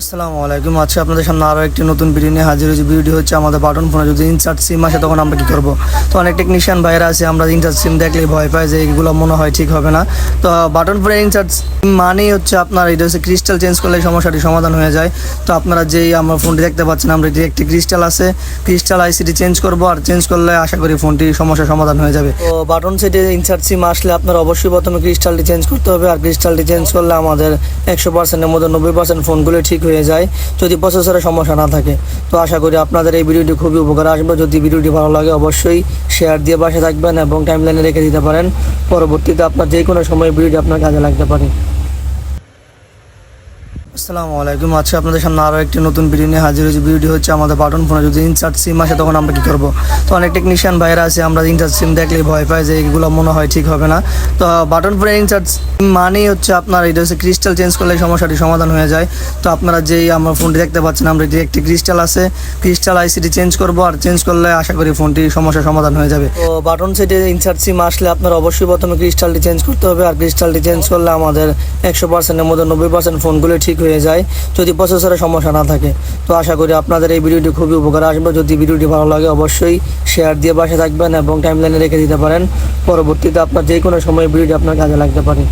আসসালামু আলাইকুম। আজকে আপনাদের সামনে আরও একটি নতুন ভিডিও নিয়ে হাজির হয়েছি। ভিডিওটি হচ্ছে আমাদের বাটন ফোনে যদি ইনসার্ট সিম আসে তখন আমরা কী করবো। তো অনেক টেকনিশিয়ান ভাইরা আছে, আমরা ইনসার্ট সিম দেখলেই ভয় পাই যে এগুলো মনে হয় ঠিক হবে না। তো বাটন ফোনে ইনসার্ট সিম মানেই হচ্ছে আপনার এটা হচ্ছে ক্রিস্টাল চেঞ্জ করলে সমস্যাটি সমাধান হয়ে যায়। তো আপনারা যেই আমার ফোনটি দেখতে পাচ্ছেন, আমরা এটি একটি ক্রিস্টাল আছে, ক্রিস্টাল আইসিটি চেঞ্জ করবো, আর চেঞ্জ করলে আশা করি ফোনটির সমস্যার সমাধান হয়ে যাবে। তো বাটন সেটে ইনসার্ট সিম আসলে আপনার অবশ্যই প্রথমে ক্রিস্টালটি চেঞ্জ করতে হবে, আর ক্রিস্টালটি চেঞ্জ করলে আমাদের 100%-এর মধ্যে 90% ফোনগুলো ঠিক হয়ে যায় যদি প্রসেসরের সমস্যা না থাকে। তো আশা করি আপনাদের এই ভিডিওটি খুবই উপকার আসবে। যদি ভিডিওটি ভালো লাগে অবশ্যই শেয়ার দিয়ে পাশে থাকবেন এবং টাইমলাইনে রেখে দিতে পারেন। পরবর্তীতে আপনার যে কোনো সময় ভিডিওটি আপনার কাজে লাগতে পারে। আসসালামু আলাইকুম। আজকে আপনাদের সামনে আরও একটি নতুন ভিডিও নিয়ে হাজির হয়েছি। ভিডিওটি হচ্ছে আমাদের বাটন ফোনে যদি ইনসার্ট সিম আসে তখন আমরা কী করবো। তো অনেক টেকনিশিয়ান ভাইরা আছে, আমরা ইনসার্ট সিম দেখলেই ভয় পাই যে এগুলো মনে হয় ঠিক হবে না। তো বাটন ফোনে ইনসার্ট সিম মানেই হচ্ছে আপনার এটা হচ্ছে ক্রিস্টাল চেঞ্জ করলে সমস্যাটি সমাধান হয়ে যায়। তো আপনারা যেই আমার ফোনটি দেখতে পাচ্ছেন, আমরা এটি একটি ক্রিস্টাল আছে, ক্রিস্টাল আইসিটি চেঞ্জ করবো, আর চেঞ্জ করলে আশা করি ফোনটির সমস্যার সমাধান হয়ে যাবে। তো বাটন সেটে ইনসার্ট সিম আসলে আপনার অবশ্যই প্রথমে ক্রিস্টালটি চেঞ্জ করতে হবে, আর ক্রিস্টালটি চেঞ্জ করলে আমাদের 100%-এর মধ্যে 90% ফোনগুলো ঠিক হয়ে যায় যদি প্রসেসরের সমস্যা না থাকে। তো আশা করি আপনাদের এই ভিডিওটি খুবই উপকার আসবে। যদি ভিডিওটি ভালো লাগে অবশ্যই শেয়ার দিয়ে পাশে থাকবেন এবং টাইমলাইনে রেখে দিতে পারেন। পরবর্তীতে আপনার যে কোনো সময় ভিডিওটি আপনার কাজে লাগতে পারে।